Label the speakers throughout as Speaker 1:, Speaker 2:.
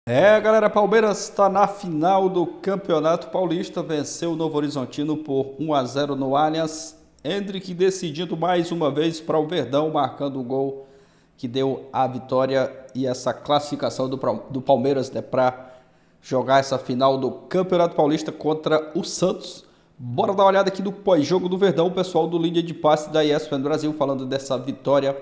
Speaker 1: Galera, Palmeiras está na final do Campeonato Paulista, venceu o Novo Horizontino por 1-0 no Allianz. Endrick decidindo mais uma vez para o Verdão, marcando o gol que deu a vitória e essa classificação do Palmeiras, né, para jogar essa final do Campeonato Paulista contra o Santos. Bora dar uma olhada aqui no pós-jogo do Verdão, o pessoal do Linha de Passe da ESPN Brasil falando dessa vitória.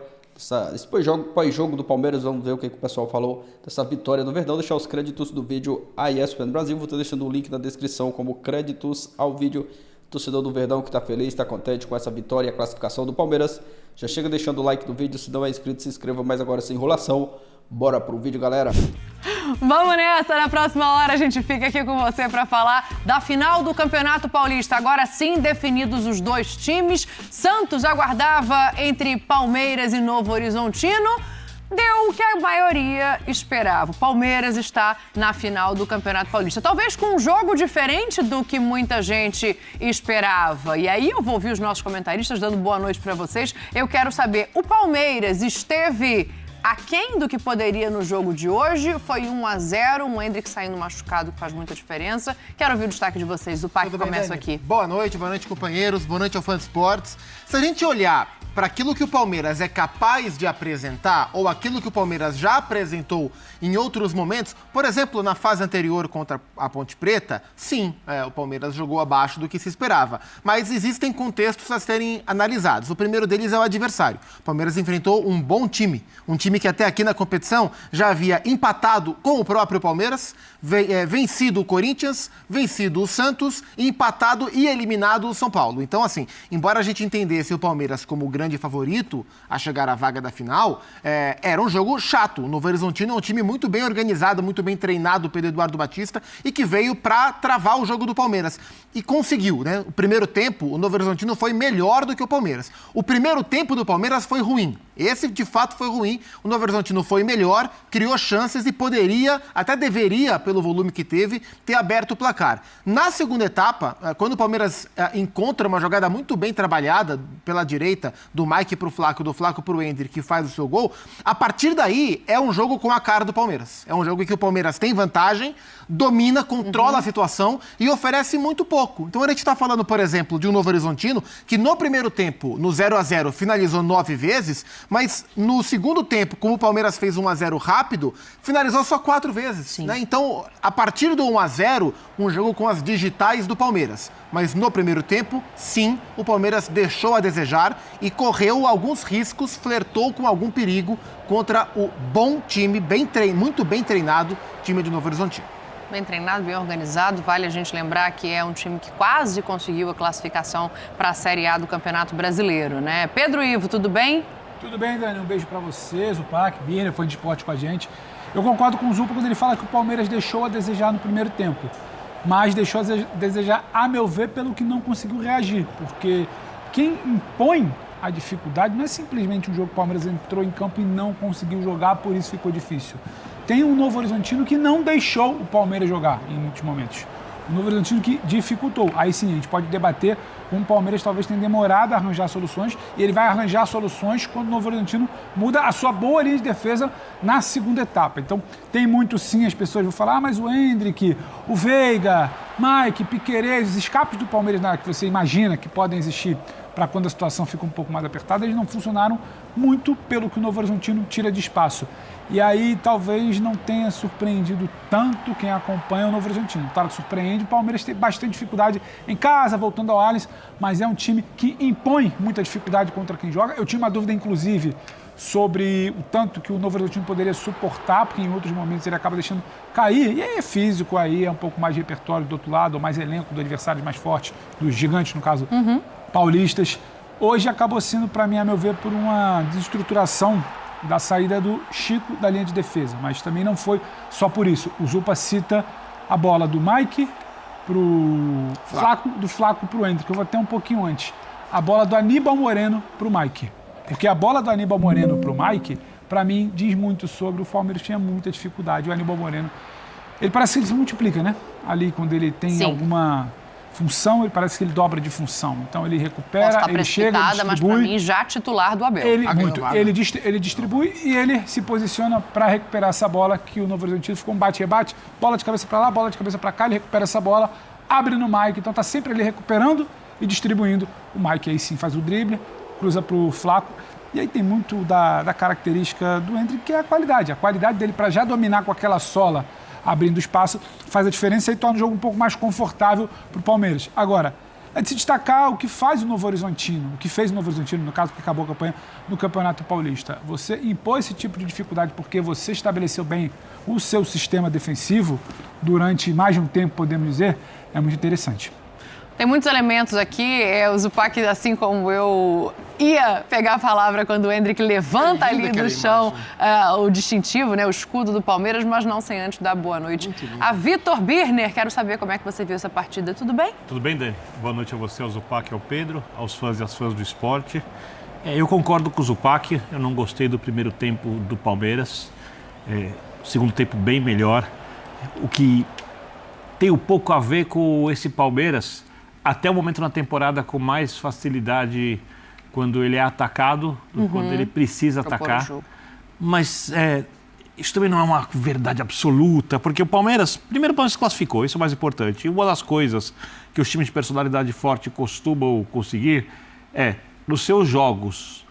Speaker 1: Esse pós-jogo do Palmeiras, vamos ver o que o pessoal falou dessa vitória do Verdão. Deixar os créditos do vídeo à ESPN Brasil. Vou estar deixando o link na descrição como créditos ao vídeo. Torcedor do Verdão que está feliz, está contente com essa vitória e a classificação do Palmeiras. Já chega deixando o like do vídeo, se não é inscrito, se inscreva. Mas agora sem enrolação, bora pro vídeo, galera.
Speaker 2: Vamos nessa, na próxima hora a gente fica aqui com você para falar da final do Campeonato Paulista. Agora sim, definidos os dois times. Santos aguardava entre Palmeiras e Novo Horizontino. Deu o que a maioria esperava. O Palmeiras está na final do Campeonato Paulista. Talvez com um jogo diferente do que muita gente esperava. E aí eu vou ouvir os nossos comentaristas dando boa noite para vocês. Eu quero saber, o Palmeiras esteve aquém do que poderia no jogo de hoje? Foi 1-0, um Endrick saindo machucado que faz muita diferença. Quero ouvir o destaque de vocês. O Pac começa aqui.
Speaker 3: Boa noite, companheiros, boa noite ao Fã de Esportes. Se a gente olhar para aquilo que o Palmeiras é capaz de apresentar, ou aquilo que o Palmeiras já apresentou em outros momentos, por exemplo, na fase anterior contra a Ponte Preta, sim, o Palmeiras jogou abaixo do que se esperava. Mas existem contextos a serem analisados. O primeiro deles é o adversário. O Palmeiras enfrentou um bom time, um time que até aqui na competição já havia empatado com o próprio Palmeiras, vencido o Corinthians, vencido o Santos, empatado e eliminado o São Paulo. Então, assim, embora a gente entendesse o Palmeiras como grande favorito a chegar à vaga da final, era um jogo chato. O Novo Horizontino é um time muito bem organizado, muito bem treinado pelo Eduardo Batista e que veio para travar o jogo do Palmeiras. E conseguiu, né? O primeiro tempo, o Novo Horizontino foi melhor do que o Palmeiras. O primeiro tempo do Palmeiras foi ruim. Esse, de fato, foi ruim. O Novo Horizontino foi melhor, criou chances e poderia, até deveria, pelo volume que teve, ter aberto o placar. Na segunda etapa, quando o Palmeiras encontra uma jogada muito bem trabalhada pela direita, do Mike pro Flaco, do Flaco pro Endrick, que faz o seu gol, a partir daí é um jogo com a cara do Palmeiras. É um jogo em que o Palmeiras tem vantagem, domina, controla a situação e oferece muito pouco. Então a gente está falando, por exemplo, de um Novo Horizontino que no primeiro tempo, no 0-0, finalizou 9 vezes, mas no segundo tempo, como o Palmeiras fez 1-0 rápido, finalizou só 4 vezes. Né? Então, a partir do 1-0, um jogo com as digitais do Palmeiras. Mas no primeiro tempo, sim, o Palmeiras deixou a desejar e correu alguns riscos, flertou com algum perigo contra o bom time, muito bem treinado, time de Novo Horizontino.
Speaker 2: Bem treinado, bem organizado. Vale a gente lembrar que é um time que quase conseguiu a classificação para a Série A do Campeonato Brasileiro, né? Pedro Ivo, tudo bem?
Speaker 4: Tudo bem, Dani. Um beijo para vocês, o Pac, Biner, foi de esporte com a gente. Eu concordo com o Zupa quando ele fala que o Palmeiras deixou a desejar no primeiro tempo. Mas deixou a desejar, a meu ver, pelo que não conseguiu reagir. Porque quem impõe a dificuldade não é simplesmente um jogo que o Palmeiras entrou em campo e não conseguiu jogar, por isso ficou difícil. Tem um Novo Horizontino que não deixou o Palmeiras jogar em muitos momentos. O Novo Horizontino que dificultou. Aí sim, a gente pode debater como o Palmeiras talvez tenha demorado a arranjar soluções, e ele vai arranjar soluções quando o Novo Horizontino muda a sua boa linha de defesa na segunda etapa. Então, tem muito sim, as pessoas vão falar, mas o Endrick, o Veiga, Mike, Piquerez, os escapes do Palmeiras que você imagina que podem existir para quando a situação fica um pouco mais apertada, eles não funcionaram muito pelo que o Novo Horizontino tira de espaço. E aí talvez não tenha surpreendido tanto quem acompanha o Novo Horizontino. Claro que surpreende, o Palmeiras tem bastante dificuldade em casa, voltando ao Allianz, mas é um time que impõe muita dificuldade contra quem joga. Eu tinha uma dúvida, inclusive, sobre o tanto que o Novo Horizontino poderia suportar, porque em outros momentos ele acaba deixando cair. E aí é físico, aí é um pouco mais de repertório do outro lado, ou mais elenco do adversário mais forte, dos gigantes, no caso, paulistas. Hoje acabou sendo, para mim, a meu ver, por uma desestruturação da saída do Chico da linha de defesa, mas também não foi só por isso. O Zupa cita a bola do Mike pro Flaco, do Flaco pro Endrick, eu vou até um pouquinho antes. A bola do Aníbal Moreno pro Mike. Porque a bola do Aníbal Moreno pro Mike, para mim, diz muito sobre o Palmeiras tinha muita dificuldade. O Aníbal Moreno, ele parece que ele se multiplica, né? Ali, quando ele tem alguma função, ele parece que ele dobra de função. Então ele recupera, ele chega, ele distribui.
Speaker 2: Mas para mim já titular do Abel.
Speaker 4: Ele distribui e ele se posiciona para recuperar essa bola que o Novo Horizontino ficou um bate-rebate, bola de cabeça para lá, bola de cabeça para cá, ele recupera essa bola, abre no Mike, então tá sempre ali recuperando e distribuindo. O Mike aí sim faz o drible, cruza pro Flaco. E aí tem muito da característica do Endrick, que é a qualidade dele para já dominar com aquela sola, abrindo espaço, faz a diferença e torna o jogo um pouco mais confortável para o Palmeiras. Agora, é de se destacar o que faz o Novo Horizontino, o que fez o Novo Horizontino, no caso que acabou a campanha no Campeonato Paulista. Você impôs esse tipo de dificuldade porque você estabeleceu bem o seu sistema defensivo durante mais de um tempo, podemos dizer, é muito interessante.
Speaker 2: Tem muitos elementos aqui, o Zupac, assim como eu ia pegar a palavra quando o Endrick levanta ali do chão o distintivo, né, o escudo do Palmeiras, mas não sem antes dar boa noite a Vitor Birner. Quero saber como é que você viu essa partida. Tudo bem?
Speaker 5: Tudo bem, Dani. Boa noite a você, ao Zupac e ao Pedro, aos fãs e às fãs do esporte. Eu concordo com o Zupac, eu não gostei do primeiro tempo do Palmeiras. Segundo tempo bem melhor. O que tem um pouco a ver com esse Palmeiras, até o momento na temporada com mais facilidade quando ele é atacado do que quando ele precisa atacar. Mas isso também não é uma verdade absoluta, porque o Palmeiras se classificou, isso é o mais importante. E uma das coisas que os times de personalidade forte costumam conseguir é, nos seus jogos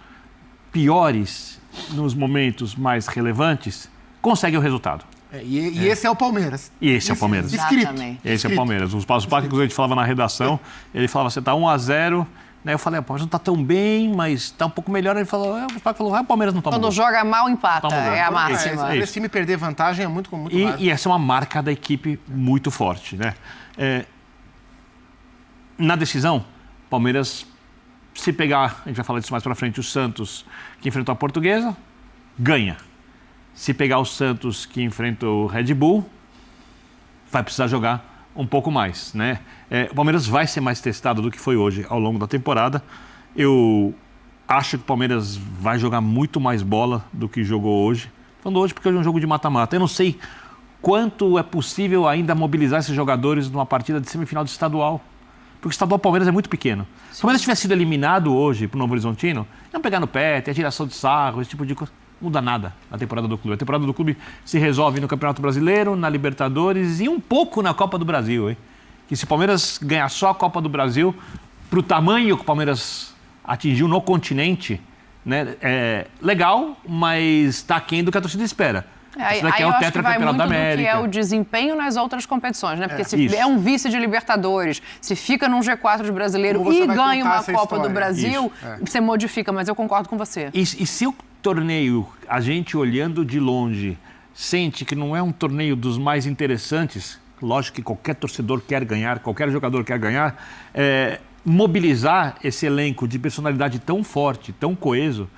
Speaker 5: piores, nos momentos mais relevantes, consegue o resultado.
Speaker 3: E esse é o Palmeiras.
Speaker 5: E esse é o Palmeiras.
Speaker 2: Exatamente.
Speaker 5: Esse é o Palmeiras. Os passos que a gente falava na redação, ele falava, você tá 1-0, né? Eu falei, o Palmeiras não tá tão bem, mas tá um pouco melhor. Ele falou, o Paco falou, o Palmeiras não toma
Speaker 2: Quando
Speaker 5: gol.
Speaker 2: Joga mal, empata, é a máxima.
Speaker 3: Esse time perder vantagem é muito
Speaker 5: e essa é uma marca da equipe muito forte, né? Na decisão, Palmeiras, se pegar, a gente vai falar disso mais pra frente, o Santos, que enfrentou a Portuguesa, ganha. Se pegar o Santos, que enfrenta o Red Bull, vai precisar jogar um pouco mais, né? O Palmeiras vai ser mais testado do que foi hoje ao longo da temporada. Eu acho que o Palmeiras vai jogar muito mais bola do que jogou hoje. Falando hoje porque hoje é um jogo de mata-mata. Eu não sei quanto é possível ainda mobilizar esses jogadores numa partida de semifinal de estadual. Porque o estadual Palmeiras é muito pequeno. Se o Palmeiras tivesse sido eliminado hoje pro Novo Horizontino, iam pegar no pé, ter tiração de sarro, esse tipo de coisa. Não muda nada na temporada do clube. A temporada do clube se resolve no Campeonato Brasileiro, na Libertadores e um pouco na Copa do Brasil, hein? Que se o Palmeiras ganhar só a Copa do Brasil, para o tamanho que o Palmeiras atingiu no continente, né, é legal, mas está aquém do que a torcida espera.
Speaker 2: Aí eu acho que vai muito do que é o desempenho nas outras competições, né? Porque se é um vice de Libertadores, se fica num G4 de Brasileiro e ganha uma Copa do Brasil, você modifica, mas eu concordo com você.
Speaker 5: E se o torneio, a gente olhando de longe, sente que não é um torneio dos mais interessantes, lógico que qualquer torcedor quer ganhar, qualquer jogador quer ganhar, mobilizar esse elenco de personalidade tão forte, tão coeso,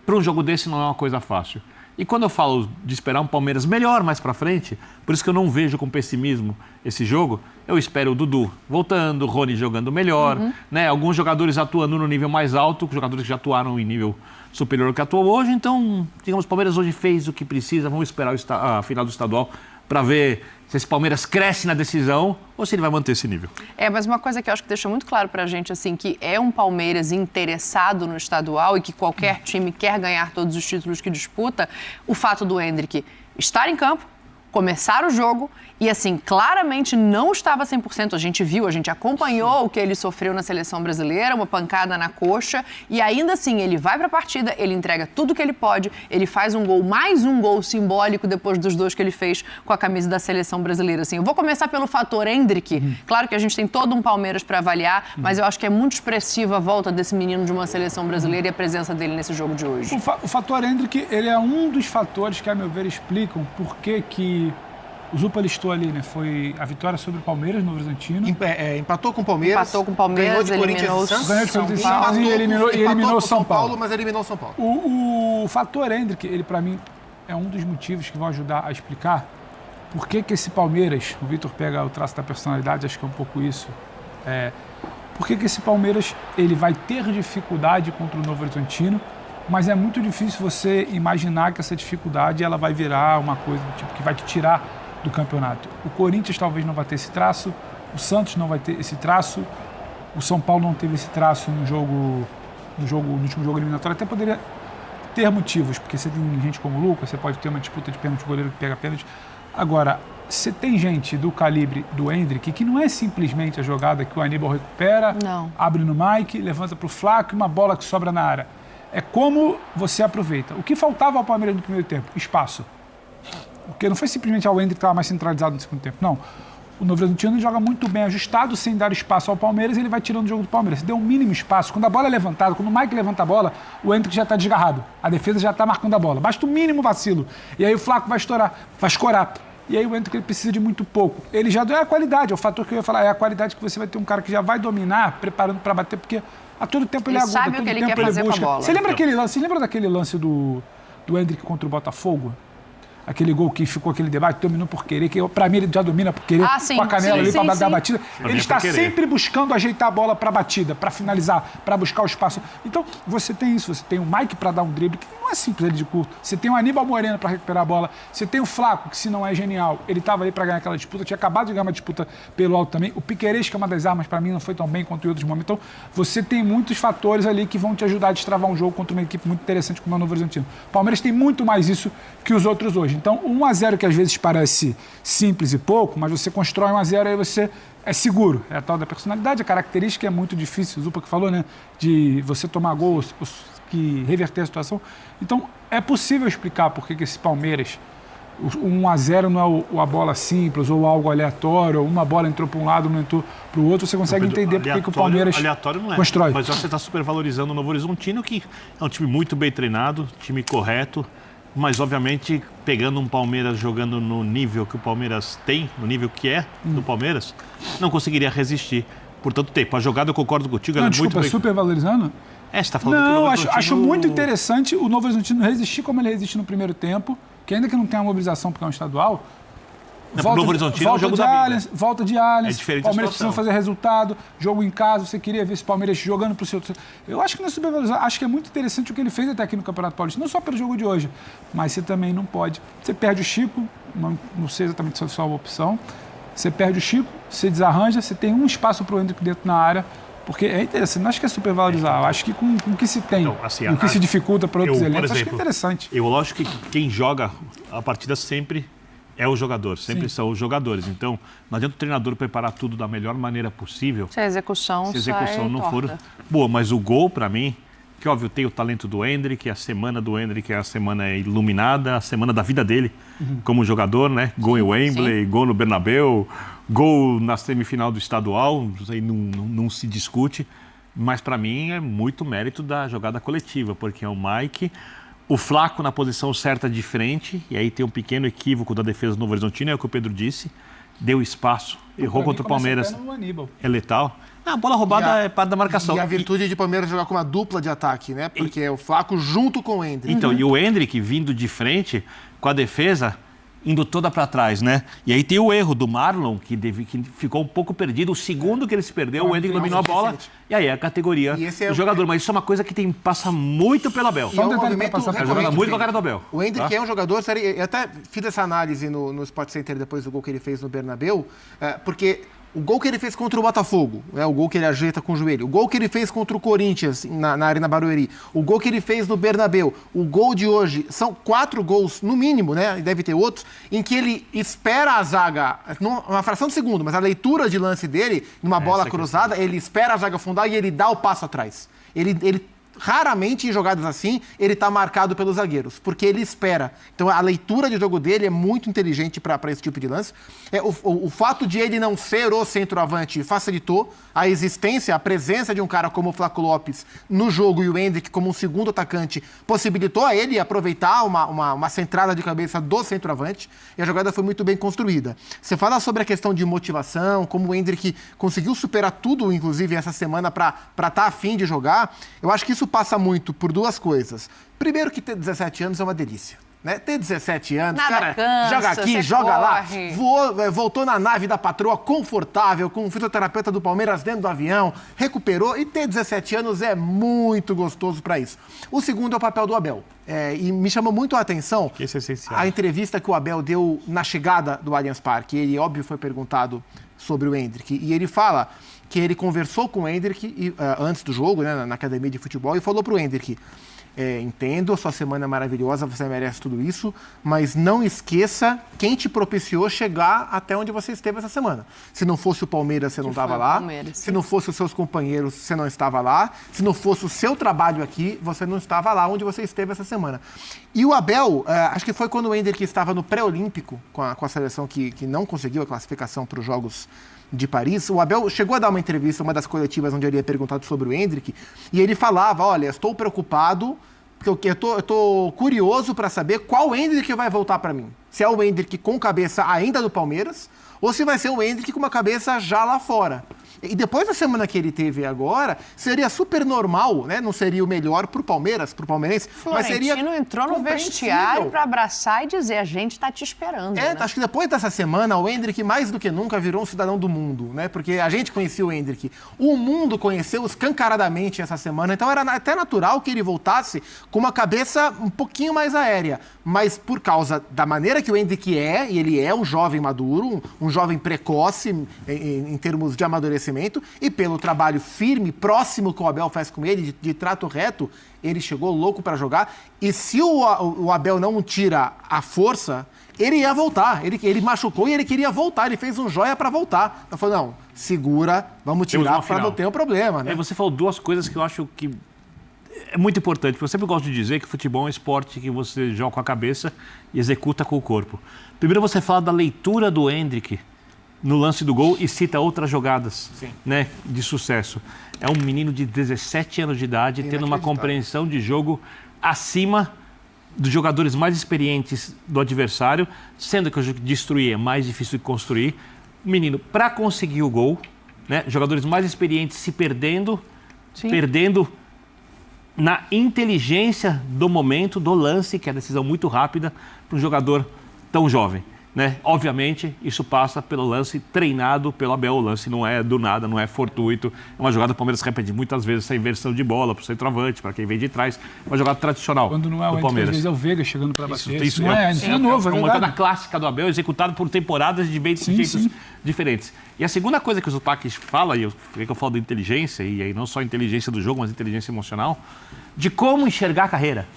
Speaker 5: para um jogo desse não é uma coisa fácil. E quando eu falo de esperar um Palmeiras melhor mais para frente, por isso que eu não vejo com pessimismo esse jogo, eu espero o Dudu voltando, o Rony jogando melhor, né? Alguns jogadores atuando no nível mais alto, jogadores que já atuaram em nível superior ao que atuou hoje. Então, digamos, o Palmeiras hoje fez o que precisa, vamos esperar a final do estadual para ver se esse Palmeiras cresce na decisão ou se ele vai manter esse nível.
Speaker 2: Mas uma coisa que eu acho que deixou muito claro pra gente, assim, que é um Palmeiras interessado no estadual e que qualquer time quer ganhar todos os títulos que disputa, o fato do Endrick estar em campo, começar o jogo e, assim, claramente não estava 100%. A gente viu, a gente acompanhou o que ele sofreu na seleção brasileira, uma pancada na coxa, e ainda assim ele vai para a partida, ele entrega tudo que ele pode, ele faz um gol, mais um gol simbólico depois dos dois que ele fez com a camisa da seleção brasileira. Assim, eu vou começar pelo fator Endrick. Claro que a gente tem todo um Palmeiras para avaliar, mas eu acho que é muito expressiva a volta desse menino de uma seleção brasileira e a presença dele nesse jogo de hoje.
Speaker 4: O fator Endrick, ele é um dos fatores que, a meu ver, explicam por que o Zupa listou ali, né? Foi a vitória sobre o Palmeiras, no Horizontino.
Speaker 3: Empatou com o Palmeiras.
Speaker 2: Ganhou de
Speaker 3: eliminou
Speaker 4: Corinthians e eliminou o São Paulo.
Speaker 3: Mas eliminou o São Paulo.
Speaker 4: O fator Endrick, ele para mim é um dos motivos que vão ajudar a explicar por que esse Palmeiras, o Vitor pega o traço da personalidade, acho que é um pouco isso. Por que esse Palmeiras ele vai ter dificuldade contra o Novo Horizontino, mas é muito difícil você imaginar que essa dificuldade ela vai virar uma coisa do tipo que vai te tirar do campeonato. O Corinthians talvez não vá ter esse traço, O Santos não vai ter esse traço, o São Paulo não teve esse traço no último jogo eliminatório, até poderia ter motivos, porque você tem gente como o Lucas, você pode ter uma disputa de pênalti, goleiro que pega pênalti. Agora, você tem gente do calibre do Endrick, que não é simplesmente a jogada que o Aníbal recupera, abre no Mike, levanta para o Flaco e uma bola que sobra na área. É como você aproveita. O que faltava ao Palmeiras no primeiro tempo? Espaço. Porque não foi simplesmente o Endrick que estava mais centralizado no segundo tempo, não. O Novo Horizontino joga muito bem ajustado, sem dar espaço ao Palmeiras, ele vai tirando o jogo do Palmeiras. Se deu um mínimo espaço, quando a bola é levantada, quando o Mike levanta a bola, o Endrick já está desgarrado. A defesa já está marcando a bola. Basta o mínimo vacilo. E aí o Flaco vai escorar. E aí o Endrick ele precisa de muito pouco. Ele já é a qualidade, é o fator que eu ia falar, é a qualidade que você vai ter um cara que já vai dominar, preparando para bater, porque a todo tempo ele aguenta,
Speaker 2: sabe o que ele quer fazer com a bola.
Speaker 4: Você lembra daquele lance do Endrick contra o Botafogo? Aquele gol que ficou aquele debate, dominou por querer, que pra mim ele já domina por querer, com a canela ali pra dar a batida. Ele está sempre buscando ajeitar a bola pra batida, pra finalizar, pra buscar o espaço. Então, você tem isso, você tem o Mike pra dar um drible, que não é simples ele de curto. Você tem o Aníbal Moreno pra recuperar a bola. Você tem o Flaco, que se não é genial, ele tava ali pra ganhar aquela disputa, tinha acabado de ganhar uma disputa pelo alto também. O Piquerez, que é uma das armas, pra mim, não foi tão bem quanto em outros momentos. Então, você tem muitos fatores ali que vão te ajudar a destravar um jogo contra uma equipe muito interessante como a Novo Horizontino. O Palmeiras tem muito mais isso que os outros hoje. Então, 1-0 que às vezes parece simples e pouco, mas você constrói 1-0 e você é seguro. É a tal da personalidade, a característica é muito difícil, o Zupa que falou, né? De você tomar gols, que reverter a situação. Então, é possível explicar por que esse Palmeiras, o 1-0 não é a bola simples ou algo aleatório, ou uma bola entrou para um lado, não entrou para o outro, você consegue entender por que o Palmeiras
Speaker 5: não é,
Speaker 4: constrói.
Speaker 5: Mas você está supervalorizando o Novo Horizontino, que é um time muito bem treinado, time correto, mas, obviamente, pegando um Palmeiras jogando no nível que o Palmeiras tem, no nível que é do Palmeiras, não conseguiria resistir por tanto tempo. A jogada, eu concordo contigo, ela é muito bem...
Speaker 4: supervalorizando?
Speaker 5: Você está falando
Speaker 4: não,
Speaker 5: que o Novo Horizontino...
Speaker 4: acho muito interessante o Novo Horizontino resistir como ele resiste no primeiro tempo, que ainda que não tenha a mobilização porque é um estadual...
Speaker 5: Novo Horizontino é o jogo da vida.
Speaker 4: Volta de Allianz,
Speaker 5: é diferente
Speaker 4: Palmeiras precisa fazer resultado, jogo em casa, você queria ver esse Palmeiras jogando pro seu... Eu acho que não é supervalorizado, acho que é muito interessante o que ele fez até aqui no Campeonato Paulista, não só pelo jogo de hoje, mas você também não pode... Você perde o Chico, não sei exatamente se é só uma opção, você perde o Chico, você desarranja, você tem um espaço pro Endrick dentro na área, porque é interessante, não acho que é supervalorizar, eu acho que com o que se tem, então, assim, o que se dificulta para outros elementos, acho que é interessante.
Speaker 5: Eu acho que quem joga a partida sempre... é o jogador, sempre são os jogadores. Então, não adianta o treinador preparar tudo da melhor maneira possível.
Speaker 2: Se a execução
Speaker 5: não for boa. Mas o gol, para mim, que óbvio tem o talento do Endrick, a semana do Endrick é a semana iluminada, a semana da vida dele como jogador, né? Gol em Wembley, gol no Bernabéu, gol na semifinal do estadual, isso aí não se discute. Mas, para mim, é muito mérito da jogada coletiva, porque é o Mike... O Flaco na posição certa de frente, e aí tem um pequeno equívoco da defesa do Novo Horizontino, é o que o Pedro disse, deu espaço, errou contra o Palmeiras. É letal. A bola roubada é parte da marcação.
Speaker 3: E a virtude de Palmeiras jogar com uma dupla de ataque, né? Porque é o Flaco junto com o Endrick.
Speaker 5: Então, e o Endrick vindo de frente com a defesa indo toda para trás, né? E aí tem o erro do Marlon, que ficou um pouco perdido. O segundo que ele se perdeu, o Endrick dominou a bola. E aí é a categoria do jogador. Mas isso é uma coisa que passa muito pelo Abel.
Speaker 3: E é um movimento
Speaker 5: joga muito com a cara do Abel.
Speaker 3: O Endrick é um jogador... Eu até fiz essa análise no Sport Center depois do gol que ele fez no Bernabéu, porque... O gol que ele fez contra o Botafogo, né? O gol que ele ajeita com o joelho. O gol que ele fez contra o Corinthians na Arena Barueri. O gol que ele fez no Bernabéu. O gol de hoje. São 4 gols, no mínimo, né? E deve ter outros, em que ele espera a zaga, uma fração de segundo, mas a leitura de lance dele, numa bola cruzada, ele espera a zaga afundar e ele dá o passo atrás. Ele raramente em jogadas assim, ele está marcado pelos zagueiros, porque ele espera. Então a leitura de jogo dele é muito inteligente para esse tipo de lance. O fato de ele não ser o centroavante facilitou a existência, a presença de um cara como o Flaco Lopes no jogo e o Endrick como um segundo atacante possibilitou a ele aproveitar uma centrada de cabeça do centroavante e a jogada foi muito bem construída. Você fala sobre a questão de motivação, como o Endrick conseguiu superar tudo, inclusive essa semana, para estar a fim de jogar. Eu acho que isso passa muito por duas coisas. Primeiro que ter 17 anos é uma delícia. né? Ter 17 anos,
Speaker 2: Nada
Speaker 3: cara,
Speaker 2: cansa,
Speaker 3: joga aqui,
Speaker 2: você
Speaker 3: joga
Speaker 2: corre.
Speaker 3: lá. Voou, voltou na nave da patroa confortável, com o fisioterapeuta do Palmeiras dentro do avião, recuperou. E ter 17 anos é muito gostoso para isso. O segundo é o papel do Abel. E me chamou muito a atenção
Speaker 5: Isso é essencial.
Speaker 3: a entrevista que o Abel deu na chegada do Allianz Parque. Ele, óbvio, foi perguntado sobre o Endrick. E ele fala que ele conversou com o Endrick antes do jogo, né, na academia de futebol, e falou para o Endrick: entendo, a sua semana é maravilhosa, você merece tudo isso, mas não esqueça quem te propiciou chegar até onde você esteve essa semana. Se não fosse o Palmeiras, você não estava lá. Se não fosse os seus companheiros, você não estava lá. Se não fosse o seu trabalho aqui, você não estava lá onde você esteve essa semana. E o Abel, acho que foi quando o Endrick estava no pré-olímpico, com a seleção que não conseguiu a classificação para os Jogos de Paris, o Abel chegou a dar uma entrevista, uma das coletivas, onde ele é perguntado sobre o Endrick, e ele falava: olha, estou preocupado, porque eu estou curioso para saber qual Endrick vai voltar para mim. Se é o Endrick com cabeça ainda do Palmeiras, ou se vai ser o Endrick com uma cabeça já lá fora. E depois da semana que ele teve agora, seria super normal, né? Não seria o melhor pro Palmeiras, pro palmeirense, mas seria
Speaker 2: Florentino entrou no vestiário para abraçar e dizer: a gente tá te esperando. Né?
Speaker 3: Acho que depois dessa semana, o Endrick, mais do que nunca, virou um cidadão do mundo, né? Porque a gente conhecia o Endrick. O mundo conheceu escancaradamente essa semana, então era até natural que ele voltasse com uma cabeça um pouquinho mais aérea. Mas por causa da maneira que o Endrick e ele é um jovem maduro, um jovem precoce em termos de amadurecimento, e pelo trabalho firme, próximo que o Abel faz com ele, de trato reto, ele chegou louco para jogar. E se o Abel não tira a força, ele ia voltar. Ele machucou e ele queria voltar. Ele fez um joia para voltar. Ele falou: não, segura, vamos tirar para não ter um problema. Né?
Speaker 5: Você falou duas coisas que eu acho que é muito importante, porque eu sempre gosto de dizer que futebol é um esporte que você joga com a cabeça e executa com o corpo. Primeiro você fala da leitura do Endrick no lance do gol e cita outras jogadas, né, de sucesso. É um menino de 17 anos de idade, tendo uma compreensão de jogo acima dos jogadores mais experientes do adversário, sendo que o jogo de destruir é mais difícil de construir. O menino, para conseguir o gol, né, jogadores mais experientes se perdendo na inteligência do momento, do lance, que é a decisão muito rápida para um jogador tão jovem. Né? Obviamente, isso passa pelo lance treinado pelo Abel. O lance não é do nada, não é fortuito. É uma jogada que o Palmeiras repete muitas vezes, essa inversão de bola para o centroavante, para quem vem de trás. É uma jogada tradicional.
Speaker 4: Quando não é o Palmeiras, às vezes é o Veiga chegando para bater.
Speaker 5: Isso
Speaker 4: não é novo, é
Speaker 5: uma jogada clássica do Abel, executado por temporadas de jeitos diferentes. E a segunda coisa que o Zupac fala, e eu falo da inteligência, e aí não só a inteligência do jogo, mas a inteligência emocional, de como enxergar a carreira.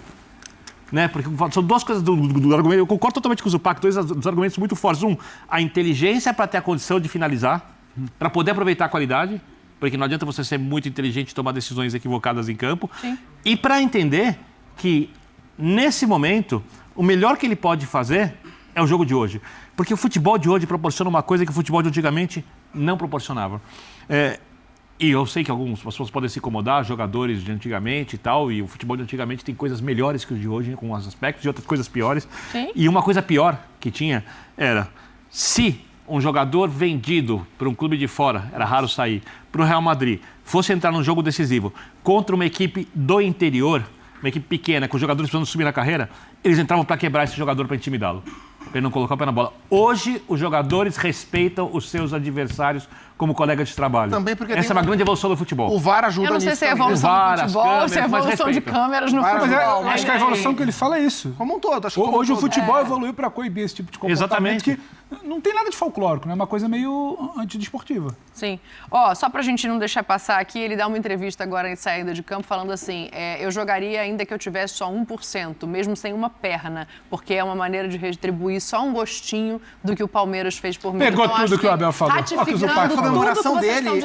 Speaker 5: Né? Porque são duas coisas do argumento. Eu concordo totalmente com o Zupac, dois argumentos muito fortes. Um, a inteligência para ter a condição de finalizar, para poder aproveitar a qualidade, porque não adianta você ser muito inteligente e tomar decisões equivocadas em campo.
Speaker 2: Sim.
Speaker 5: E para entender que, nesse momento, o melhor que ele pode fazer é o jogo de hoje. Porque o futebol de hoje proporciona uma coisa que o futebol de antigamente não proporcionava. E eu sei que algumas pessoas podem se incomodar, jogadores de antigamente e tal, e o futebol de antigamente tem coisas melhores que os de hoje, com os aspectos, e outras coisas piores.
Speaker 2: Sim.
Speaker 5: E uma coisa pior que tinha era, se um jogador vendido para um clube de fora, era raro sair, para o Real Madrid, fosse entrar num jogo decisivo contra uma equipe do interior, uma equipe pequena, com os jogadores precisando subir na carreira, eles entravam para quebrar esse jogador, para intimidá-lo, para ele não colocar o pé na bola. Hoje, os jogadores respeitam os seus adversários como colega de trabalho.
Speaker 3: Também porque
Speaker 5: essa é uma grande evolução do futebol.
Speaker 3: O VAR ajuda
Speaker 2: nisso. Eu não sei se é evolução do futebol ou se é evolução de câmeras no futebol.
Speaker 4: Mas acho que a evolução que ele fala é isso.
Speaker 3: Como um todo.
Speaker 4: Hoje o futebol evoluiu para coibir esse tipo de comportamento.
Speaker 5: Exatamente.
Speaker 4: Que não tem nada de folclórico, né? É uma coisa meio antidesportiva.
Speaker 2: Sim. Só pra gente não deixar passar aqui, ele dá uma entrevista agora em saída de campo falando assim, eu jogaria ainda que eu tivesse só 1%, mesmo sem uma perna, porque é uma maneira de retribuir só um gostinho do que o Palmeiras fez por mim.
Speaker 4: Pegou então, tudo que o Abel falou.
Speaker 2: Ratificando
Speaker 3: a comemoração
Speaker 2: dele,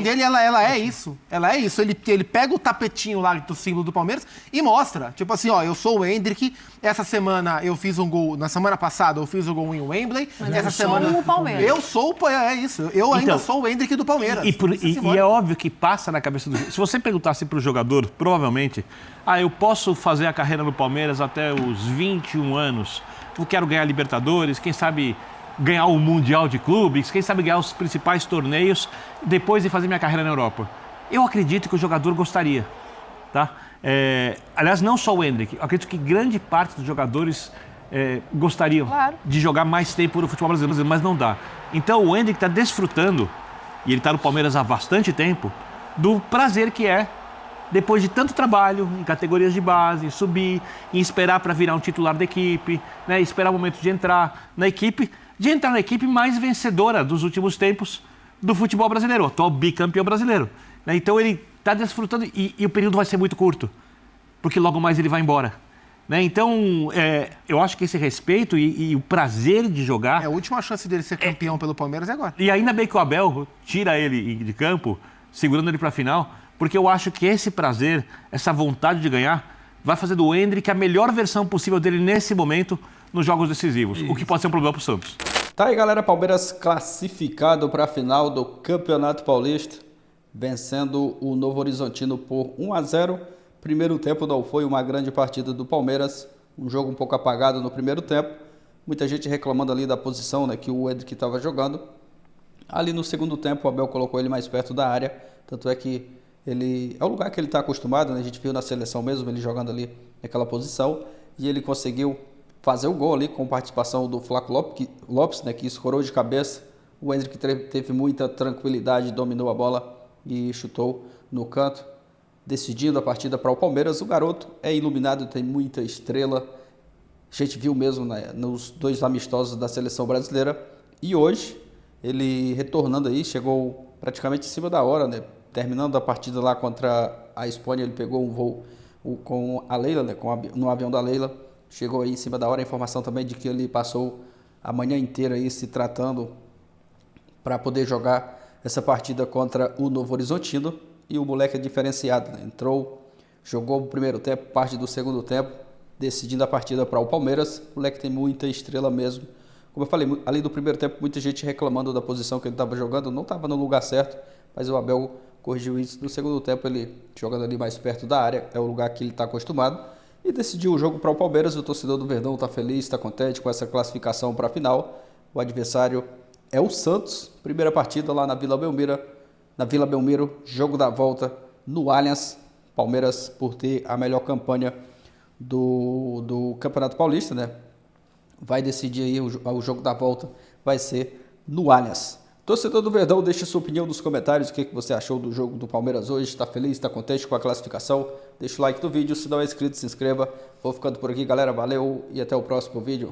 Speaker 3: dele, ela é isso. Ela é isso. Ele pega o tapetinho lá do símbolo do Palmeiras e mostra. Tipo assim, eu sou o Endrick, essa semana eu fiz um gol, na semana passada eu fiz um gol em Wembley.
Speaker 2: Mas
Speaker 3: essa semana
Speaker 2: o Palmeiras.
Speaker 3: Eu sou, é isso. Eu ainda sou o Endrick do Palmeiras.
Speaker 5: E é óbvio que passa na cabeça do... Se você perguntasse para o jogador, provavelmente, eu posso fazer a carreira no Palmeiras até os 21 anos, eu quero ganhar Libertadores, quem sabe ganhar o Mundial de Clubes, quem sabe ganhar os principais torneios, depois de fazer minha carreira na Europa. Eu acredito que o jogador gostaria, tá? Aliás, não só o Endrick, eu acredito que grande parte dos jogadores gostariam de jogar mais tempo no futebol brasileiro, mas não dá. Então o Endrick está desfrutando, e ele está no Palmeiras há bastante tempo, do prazer que é, depois de tanto trabalho em categorias de base, subir, em esperar para virar um titular da equipe, né, esperar o momento de entrar na equipe mais vencedora dos últimos tempos do futebol brasileiro, o atual bicampeão brasileiro. Né? Então ele está desfrutando e o período vai ser muito curto, porque logo mais ele vai embora. Né? Então, eu acho que esse respeito e o prazer de jogar...
Speaker 3: A última chance dele ser campeão pelo Palmeiras é agora.
Speaker 5: E ainda bem que o Abel tira ele de campo, segurando ele para a final, porque eu acho que esse prazer, essa vontade de ganhar, vai fazer do Endrick a melhor versão possível dele nesse momento nos jogos decisivos, o que pode ser um problema para o Santos.
Speaker 1: Tá aí, galera, Palmeiras classificado para a final do Campeonato Paulista, vencendo o Novo Horizontino por 1-0. Primeiro tempo não foi uma grande partida do Palmeiras, um jogo um pouco apagado no primeiro tempo. Muita gente reclamando ali da posição, né, que o Endrick estava jogando. Ali no segundo tempo o Abel colocou ele mais perto da área, tanto é que ele é o lugar que ele está acostumado, né? A gente viu na seleção mesmo ele jogando ali naquela posição e ele conseguiu fazer o gol ali com participação do Flaco Lopes, né, que escorou de cabeça. O Endrick teve muita tranquilidade, dominou a bola e chutou no canto, decidindo a partida para o Palmeiras. O garoto é iluminado, tem muita estrela. A gente viu mesmo, né, nos 2 amistosos da seleção brasileira. E hoje, ele retornando aí, chegou praticamente em cima da hora, né? Terminando a partida lá contra a Espanha, ele pegou um voo com a Leila, né, no avião da Leila. Chegou aí em cima da hora a informação também de que ele passou a manhã inteira aí se tratando para poder jogar essa partida contra o Novo Horizontino. E o moleque é diferenciado, né? Entrou, jogou o primeiro tempo, parte do segundo tempo, decidindo a partida para o Palmeiras. O moleque tem muita estrela mesmo. Como eu falei, ali do primeiro tempo, muita gente reclamando da posição que ele estava jogando, não estava no lugar certo, mas o Abel corrigiu isso. No segundo tempo, ele jogando ali mais perto da área, é o lugar que ele está acostumado, e decidiu o jogo para o Palmeiras. O torcedor do Verdão está feliz, está contente com essa classificação para a final. O adversário é o Santos, primeira partida lá na Vila Belmiro, jogo da volta no Allianz. Palmeiras, por ter a melhor campanha do Campeonato Paulista, né, vai decidir aí o jogo da volta, vai ser no Allianz. Torcedor do Verdão, deixe sua opinião nos comentários, o que você achou do jogo do Palmeiras hoje, está feliz, está contente com a classificação? Deixa o like no vídeo, se não é inscrito, se inscreva. Vou ficando por aqui, galera, valeu e até o próximo vídeo.